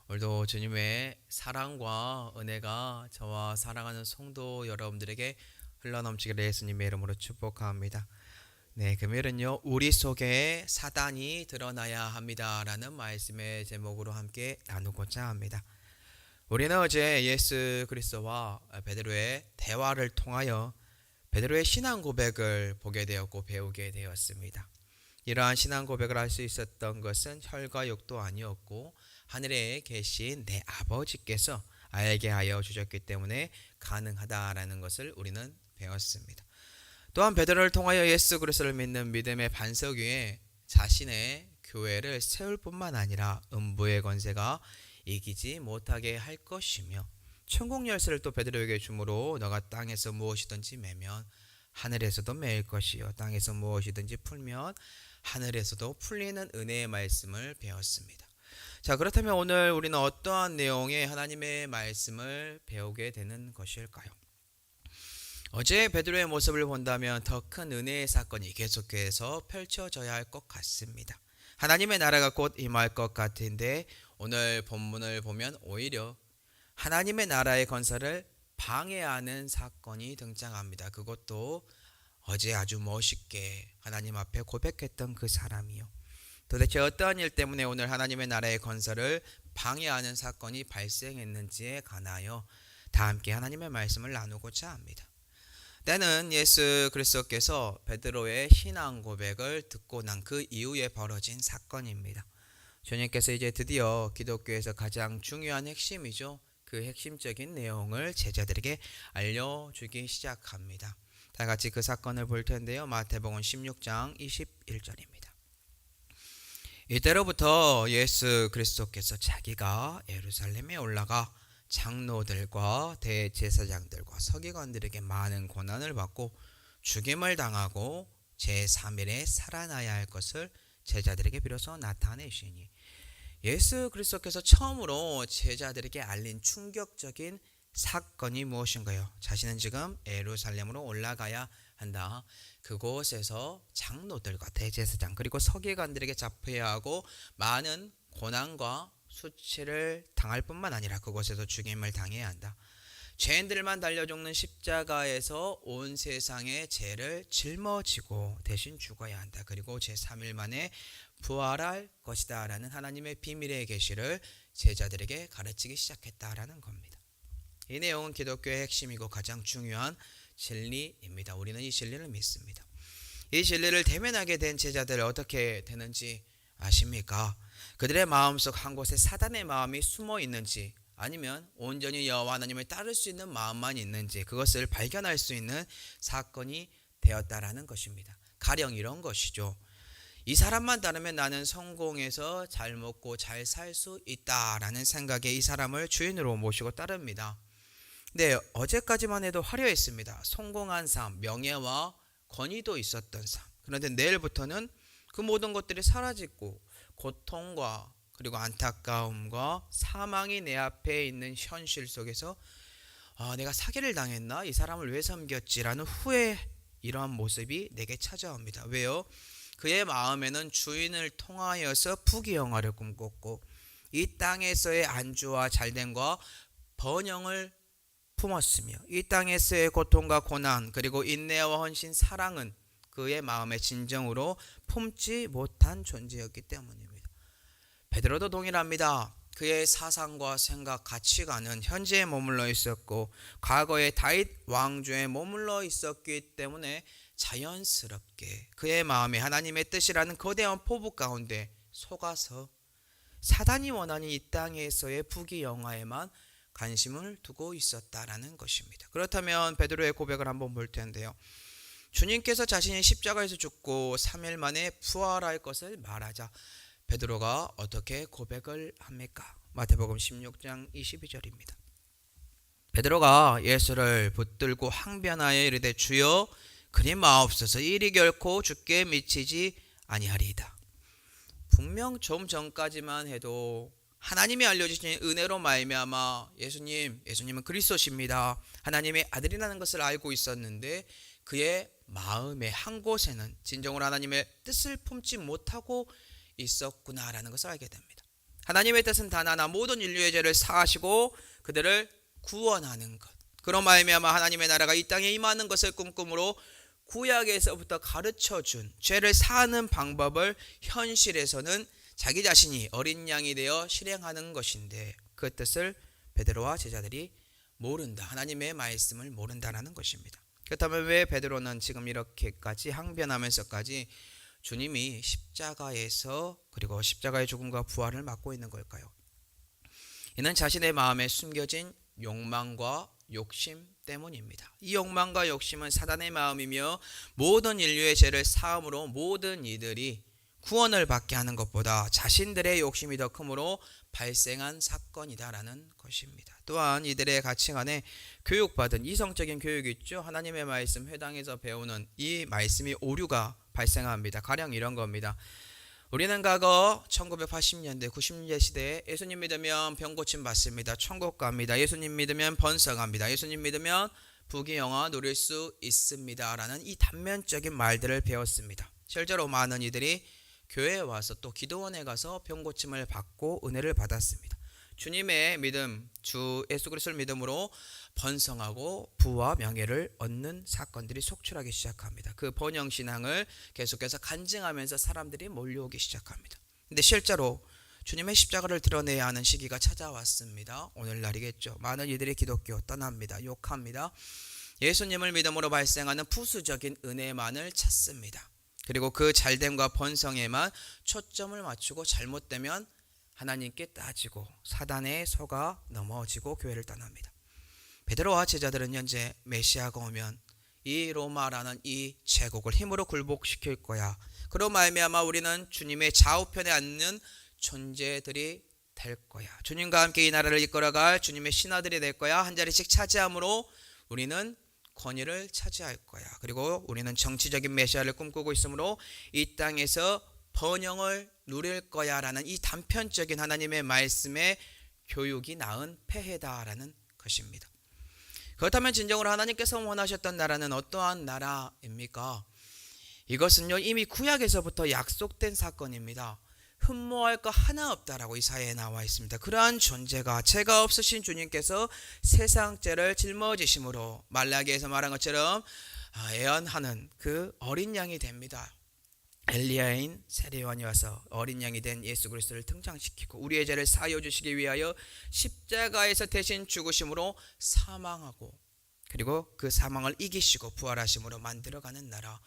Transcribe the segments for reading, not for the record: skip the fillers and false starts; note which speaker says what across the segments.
Speaker 1: 오늘도 주님의 사랑과 은혜가 저와 사랑하는 성도 여러분들에게 흘러넘치기를 예수님의 이름으로 축복합니다. 네, 금요일은요, 우리 속에 사단이 드러나야 합니다라는 말씀의 제목으로 함께 나누고자 합니다. 우리는 어제 예수 그리스도와 베드로의 대화를 통하여 베드로의 신앙 고백을 보게 되었고 배우게 되었습니다. 이러한 신앙 고백을 할 수 있었던 것은 혈과 육도 아니었고 하늘에 계신 내 아버지께서 알게 하여 주셨기 때문에 가능하다라는 것을 우리는 배웠습니다. 또한 베드로를 통하여 예수 그리스도를 믿는 믿음의 반석 위에 자신의 교회를 세울 뿐만 아니라 음부의 권세가 이기지 못하게 할 것이며 천국 열쇠를 또 베드로에게 주므로 너가 땅에서 무엇이든지 매면 하늘에서도 매일 것이요 땅에서 무엇이든지 풀면 하늘에서도 풀리는 은혜의 말씀을 배웠습니다. 자, 그렇다면 오늘 우리는 어떠한 내용의 하나님의 말씀을 배우게 되는 것일까요? 어제 베드로의 모습을 본다면 더 큰 은혜의 사건이 계속해서 펼쳐져야 할 것 같습니다. 하나님의 나라가 곧 임할 것 같은데 오늘 본문을 보면 오히려 하나님의 나라의 건설을 방해하는 사건이 등장합니다. 그것도 어제 아주 멋있게 하나님 앞에 고백했던 그 사람이요. 도대체 어떠한 일 때문에 오늘 하나님의 나라의 건설을 방해하는 사건이 발생했는지에 관하여 다 함께 하나님의 말씀을 나누고자 합니다. 때는 예수 그리스도께서 베드로의 신앙 고백을 듣고 난 그 이후에 벌어진 사건입니다. 주님께서 이제 드디어 기독교에서 가장 중요한 핵심이죠. 그 핵심적인 내용을 제자들에게 알려주기 시작합니다. 다 같이 그 사건을 볼 텐데요. 마태복음 16장 21절입니다. 이때로부터 예수 그리스도께서 자기가 예루살렘에 올라가 장로들과 대제사장들과 서기관들에게 많은 고난을 받고 죽임을 당하고 제3일에 살아나야 할 것을 제자들에게 비로소 나타내시니 예수 그리스도께서 처음으로 제자들에게 알린 충격적인 사건이 무엇인가요? 자신은 지금 예루살렘으로 올라가야 한다. 그곳에서 장로들과 대제사장 그리고 서기관들에게 잡혀야 하고 많은 고난과 수치를 당할 뿐만 아니라 그곳에서 죽임을 당해야 한다. 죄인들만 달려 죽는 십자가에서 온 세상의 죄를 짊어지고 대신 죽어야 한다. 그리고 제3일 만에 부활할 것이다 라는 하나님의 비밀의 계시를 제자들에게 가르치기 시작했다라는 겁니다. 이 내용은 기독교의 핵심이고 가장 중요한 진리입니다. 우리는 이 진리를 믿습니다. 이 진리를 대면하게 된 제자들 어떻게 되는지 아십니까? 그들의 마음속 한 곳에 사단의 마음이 숨어 있는지 아니면 온전히 여호와 하나님을 따를 수 있는 마음만 있는지 그것을 발견할 수 있는 사건이 되었다라는 것입니다. 가령 이런 것이죠. 이 사람만 따르면 나는 성공해서 잘 먹고 잘 살 수 있다라는 생각에 이 사람을 주인으로 모시고 따릅니다. 네, 어제까지만 해도 화려했습니다. 성공한 삶, 명예와 권위도 있었던 삶. 그런데 내일부터는 그 모든 것들이 사라지고 고통과 그리고 안타까움과 사망이 내 앞에 있는 현실 속에서 내가 사기를 당했나? 이 사람을 왜 섬겼지라는 후회 이러한 모습이 내게 찾아옵니다. 왜요? 그의 마음에는 주인을 통하여서 부귀영화를 꿈꿨고 이 땅에서의 안주와 잘됨과 번영을 품었으며 이 땅에서의 고통과 고난 그리고 인내와 헌신 사랑은 그의 마음의 진정으로 품지 못한 존재였기 때문입니다. 베드로도 동일합니다. 그의 사상과 생각, 가치관은 현재에 머물러 있었고 과거의 다윗 왕조에 머물러 있었기 때문에 자연스럽게 그의 마음에 하나님의 뜻이라는 거대한 포부 가운데 속아서 사단이 원하는 이 땅에서의 부귀영화에만 관심을 두고 있었다라는 것입니다. 그렇다면 베드로의 고백을 한번 볼 텐데요. 주님께서 자신이 십자가에서 죽고 3일 만에 부활할 것을 말하자 베드로가 어떻게 고백을 합니까? 마태복음 16장 22절입니다. 베드로가 예수를 붙들고 항변하여 이르되 주여 그리 마옵소서 이리 결코 주께 미치지 아니하리이다. 분명 좀 전까지만 해도 하나님이 알려주신 은혜로 말미암아 예수님은 그리스도십니다. 하나님의 아들이라는 것을 알고 있었는데 그의 마음의 한 곳에는 진정으로 하나님의 뜻을 품지 못하고 있었구나라는 것을 알게 됩니다. 하나님의 뜻은 단 하나, 모든 인류의 죄를 사하시고 그들을 구원하는 것. 그런 말미암아 하나님의 나라가 이 땅에 임하는 것을 꿈꾸므로 구약에서부터 가르쳐준 죄를 사하는 방법을 현실에서는 자기 자신이 어린 양이 되어 실행하는 것인데, 그 뜻을 베드로와 제자들이 모른다, 하나님의 말씀을 모른다라는 것입니다. 그렇다면 왜 베드로는 지금 이렇게까지 항변하면서까지 주님이 십자가에서, 그리고 십자가의 죽음과 부활을 맡고 있는 걸까요? 이는 자신의 마음에 숨겨진 욕망과 욕심 때문입니다. 이 욕망과 욕심은 사단의 마음이며 모든 인류의 죄를 사함으로 모든 이들이 구원을 받게 하는 것보다 자신들의 욕심이 더 크므로 발생한 사건이다라는 것입니다. 또한 이들의 가치관에 교육받은 이성적인 교육이 있죠. 하나님의 말씀 회당에서 배우는 이 말씀이 오류가 발생합니다. 가령 이런 겁니다. 우리는 과거 1980년대 90년대 시대에 예수님 믿으면 병고침 받습니다. 천국 갑니다. 예수님 믿으면 번성합니다. 예수님 믿으면 부귀영화 누릴 수 있습니다 라는 이 단면적인 말들을 배웠습니다. 실제로 많은 이들이 교회에 와서 또 기도원에 가서 병고침을 받고 은혜를 받았습니다. 주님의 믿음, 주 예수 그리스도를 믿음으로 번성하고 부와 명예를 얻는 사건들이 속출하기 시작합니다. 그 번영신앙을 계속해서 간증하면서 사람들이 몰려오기 시작합니다. 근데 실제로 주님의 십자가를 드러내야 하는 시기가 찾아왔습니다. 오늘날이겠죠. 많은 이들이 기독교 떠납니다. 욕합니다. 예수님을 믿음으로 발생하는 부수적인 은혜만을 찾습니다. 그리고 그 잘됨과 번성에만 초점을 맞추고 잘못되면 하나님께 따지고 사단의 속아 넘어지고 교회를 떠납니다. 베드로와 제자들은 현재 메시아가 오면 이 로마라는 이 제국을 힘으로 굴복시킬 거야. 그로 말미암아 우리는 주님의 좌우편에 앉는 존재들이 될 거야. 주님과 함께 이 나라를 이끌어갈 주님의 신하들이 될 거야. 한 자리씩 차지함으로 우리는 권위를 차지할 거야. 그리고 우리는 정치적인 메시아를 꿈꾸고 있으므로 이 땅에서 번영을 누릴 거야 라는 이 단편적인 하나님의 말씀의 교육이 낳은 폐해다라는 것입니다. 그렇다면 진정으로 하나님께서 원하셨던 나라는 어떠한 나라입니까? 이것은요, 이미 구약에서부터 약속된 사건입니다. 흠모할 거 하나 없다라고 이사야에 나와 있습니다. 그러한 존재가 죄가 없으신 주님께서 세상 죄를 짊어지심으로 말라기에서 말한 것처럼 애언하는 그 어린 양이 됩니다. 엘리야인 세례요한이 와서 어린 양이 된 예수 그리스도를 등장시키고 우리의 죄를 사하여 주시기 위하여 십자가에서 대신 죽으심으로 사망하고 그리고 그 사망을 이기시고 부활하심으로 만들어가는 나라,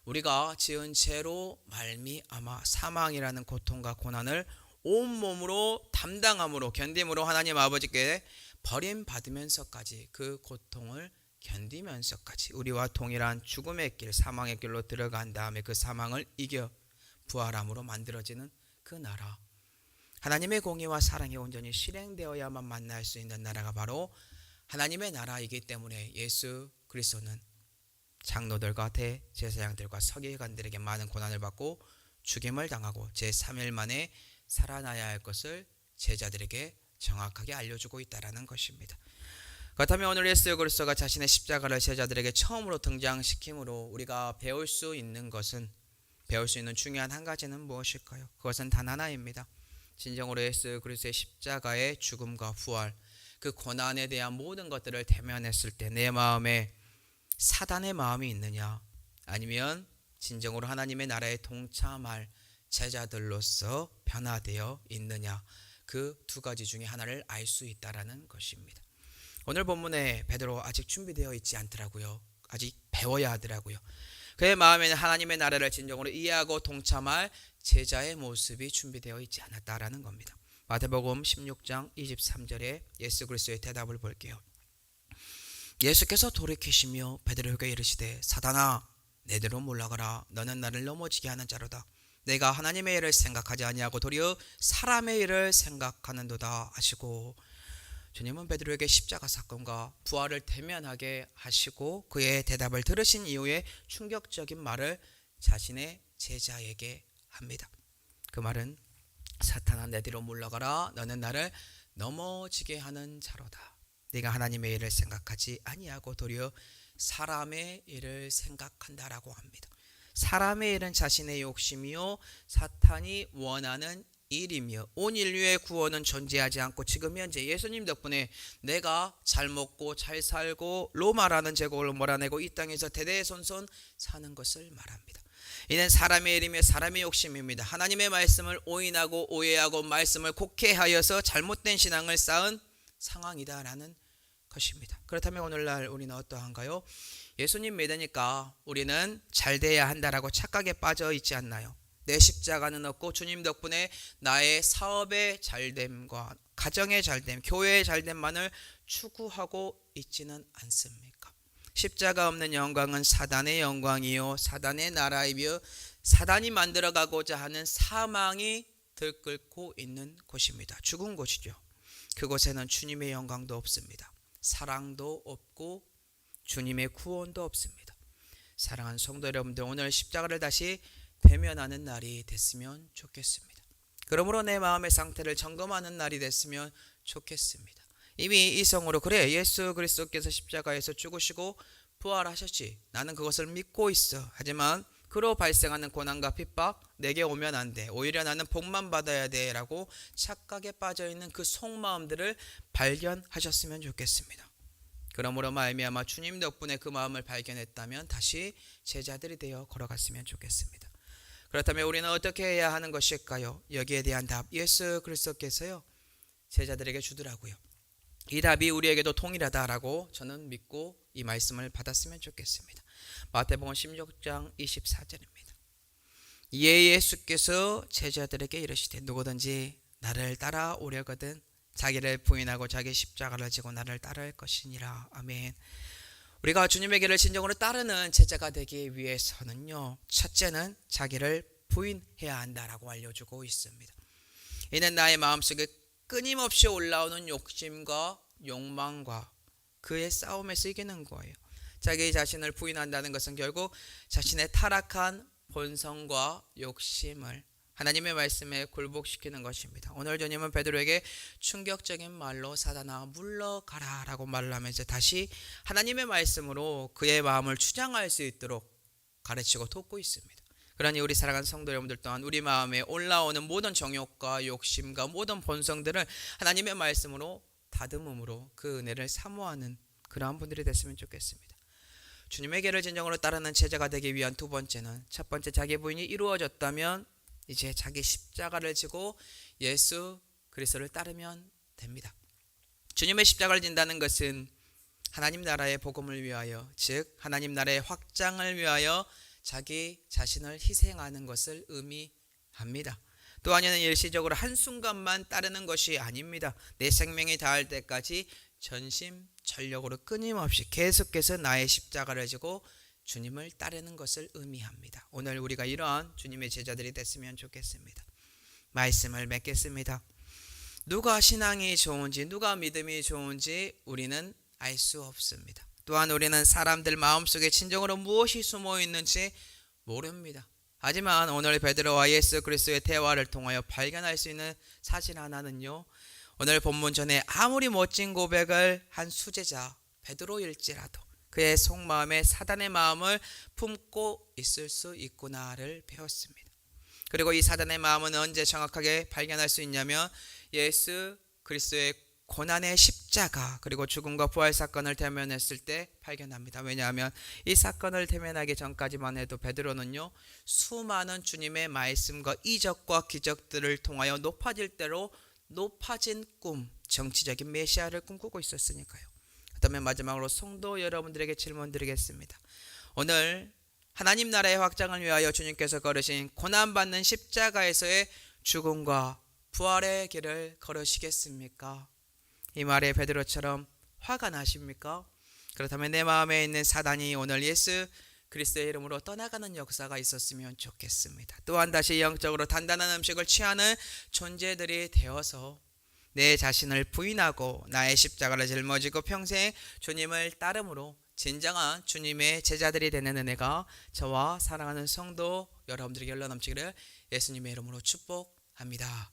Speaker 1: 우리가 지은 죄로 말미암아 사망이라는 고통과 고난을 온몸으로 담당함으로 견딤으로 하나님 아버지께 버림받으면서까지 그 고통을 견디면서까지 우리와 동일한 죽음의 길, 사망의 길로 들어간 다음에 그 사망을 이겨 부활함으로 만들어지는 그 나라, 하나님의 공의와 사랑이 온전히 실행되어야만 만날 수 있는 나라가 바로 하나님의 나라이기 때문에 예수 그리스도는 장로들과 대제사장들과 서기관들에게 많은 고난을 받고 죽임을 당하고 제3일 만에 살아나야 할 것을 제자들에게 정확하게 알려주고 있다는 것입니다. 그렇다면 오늘 예수 그리스도가 자신의 십자가를 제자들에게 처음으로 등장시킴으로 우리가 배울 수 있는 중요한 한 가지는 무엇일까요? 그것은 단 하나입니다. 진정으로 예수 그리스도의 십자가의 죽음과 부활, 그 고난에 대한 모든 것들을 대면했을 때 내 마음에 사단의 마음이 있느냐, 아니면 진정으로 하나님의 나라에 동참할 제자들로서 변화되어 있느냐, 그 두 가지 중에 하나를 알 수 있다라는 것입니다. 오늘 본문에 베드로 아직 준비되어 있지 않더라고요. 아직 배워야 하더라고요. 그의 마음에는 하나님의 나라를 진정으로 이해하고 동참할 제자의 모습이 준비되어 있지 않았다라는 겁니다. 마태복음 16장 23절에 예수 그리스도의 대답을 볼게요. 예수께서 돌이키시며 베드로에게 이르시되 사단아 내대로 물러가라. 너는 나를 넘어지게 하는 자로다. 내가 하나님의 일을 생각하지 아니하고 도리어 사람의 일을 생각하는도다 하시고, 주님은 베드로에게 십자가 사건과 부활을 대면하게 하시고 그의 대답을 들으신 이후에 충격적인 말을 자신의 제자에게 합니다. 그 말은 사탄아 내 뒤로 물러가라. 너는 나를 넘어지게 하는 자로다. 네가 하나님의 일을 생각하지 아니하고 도리어 사람의 일을 생각한다라고 합니다. 사람의 일은 자신의 욕심이요 사탄이 원하는 일이며 온 인류의 구원은 존재하지 않고 지금 현재 예수님 덕분에 내가 잘 먹고 잘 살고 로마라는 제국을 몰아내고 이 땅에서 대대손손 사는 것을 말합니다. 이는 사람의 일이며 사람의 욕심입니다. 하나님의 말씀을 오인하고 오해하고 말씀을 곡해하여서 잘못된 신앙을 쌓은 상황이다라는 것입니다. 그렇다면 오늘날 우리는 어떠한가요? 예수님 믿으니까 우리는 잘 돼야 한다라고 착각에 빠져 있지 않나요? 내 십자가는 없고 주님 덕분에 나의 사업의 잘됨과 가정의 잘됨, 교회의 잘됨만을 추구하고 있지는 않습니까? 십자가 없는 영광은 사단의 영광이요 사단의 나라이며 사단이 만들어가고자 하는 사망이 들끓고 있는 곳입니다. 죽은 곳이죠. 그곳에는 주님의 영광도 없습니다. 사랑도 없고 주님의 구원도 없습니다. 사랑하는 성도 여러분들, 오늘 십자가를 다시 대면하는 날이 됐으면 좋겠습니다. 그러므로 내 마음의 상태를 점검하는 날이 됐으면 좋겠습니다. 이미 이성으로 그래 예수 그리스도께서 십자가에서 죽으시고 부활하셨지, 나는 그것을 믿고 있어. 하지만 그로 발생하는 고난과 핍박 내게 오면 안 돼, 오히려 나는 복만 받아야 돼 라고 착각에 빠져있는 그 속마음들을 발견하셨으면 좋겠습니다. 그러므로 말미암아 주님 덕분에 그 마음을 발견했다면 다시 제자들이 되어 걸어갔으면 좋겠습니다. 그렇다면 우리는 어떻게 해야 하는 것일까요? 여기에 대한 답 예수 그리스도께서요 제자들에게 주더라고요. 이 답이 우리에게도 통일하다라고 저는 믿고 이 말씀을 받았으면 좋겠습니다. 마태복음 16장 24절입니다. 이에 예수께서 제자들에게 이르시되 누구든지 나를 따라오려거든 자기를 부인하고 자기 십자가를 지고 나를 따를 것이니라. 아멘. 우리가 주님의 길을 진정으로 따르는 제자가 되기 위해서는요, 첫째는 자기를 부인해야 한다라고 알려주고 있습니다. 이는 나의 마음속에 끊임없이 올라오는 욕심과 욕망과 그의 싸움에서 이기는 거예요. 자기 자신을 부인한다는 것은 결국 자신의 타락한 본성과 욕심을 하나님의 말씀에 굴복시키는 것입니다. 오늘 주님은 베드로에게 충격적인 말로 사단아 물러가라 라고 말을 하면서 다시 하나님의 말씀으로 그의 마음을 주장할 수 있도록 가르치고 돕고 있습니다. 그러니 우리 사랑하는 성도 여러분들 또한 우리 마음에 올라오는 모든 정욕과 욕심과 모든 본성들을 하나님의 말씀으로 다듬음으로 그 은혜를 사모하는 그러한 분들이 됐으면 좋겠습니다. 주님의 길을 진정으로 따르는 제자가 되기 위한 두 번째는, 첫 번째 자기 부인이 이루어졌다면 이제 자기 십자가를 지고 예수 그리스도를 따르면 됩니다. 주님의 십자가를 진다는 것은 하나님 나라의 복음을 위하여, 즉 하나님 나라의 확장을 위하여 자기 자신을 희생하는 것을 의미합니다. 또한 이는 일시적으로 한순간만 따르는 것이 아닙니다. 내 생명이 다할 때까지 전심전력으로 끊임없이 계속해서 나의 십자가를 지고 주님을 따르는 것을 의미합니다. 오늘 우리가 이러한 주님의 제자들이 됐으면 좋겠습니다. 말씀을 맺겠습니다. 누가 신앙이 좋은지, 누가 믿음이 좋은지 우리는 알 수 없습니다. 또한 우리는 사람들 마음속에 진정으로 무엇이 숨어 있는지 모릅니다. 하지만 오늘 베드로와 예수 그리스도의 대화를 통하여 발견할 수 있는 사실 하나는요, 오늘 본문 전에 아무리 멋진 고백을 한 수제자 베드로일지라도 그의 속마음에 사단의 마음을 품고 있을 수 있구나를 배웠습니다. 그리고 이 사단의 마음은 언제 정확하게 발견할 수 있냐면 예수 그리스도의 고난의 십자가 그리고 죽음과 부활 사건을 대면했을 때 발견합니다. 왜냐하면 이 사건을 대면하기 전까지만 해도 베드로는요, 수많은 주님의 말씀과 이적과 기적들을 통하여 높아질 대로 높아진 꿈, 정치적인 메시아를 꿈꾸고 있었으니까요. 그다음에 마지막으로 성도 여러분들에게 질문 드리겠습니다. 오늘 하나님 나라의 확장을 위하여 주님께서 걸으신 고난받는 십자가에서의 죽음과 부활의 길을 걸으시겠습니까? 이 말에 베드로처럼 화가 나십니까? 그렇다면 내 마음에 있는 사단이 오늘 예수 그리스도의 이름으로 떠나가는 역사가 있었으면 좋겠습니다. 또한 다시 영적으로 단단한 음식을 취하는 존재들이 되어서 내 자신을 부인하고 나의 십자가를 짊어지고 평생 주님을 따름으로 진정한 주님의 제자들이 되는 은혜가 저와 사랑하는 성도 여러분들에게 흘러넘치기를 예수님의 이름으로 축복합니다.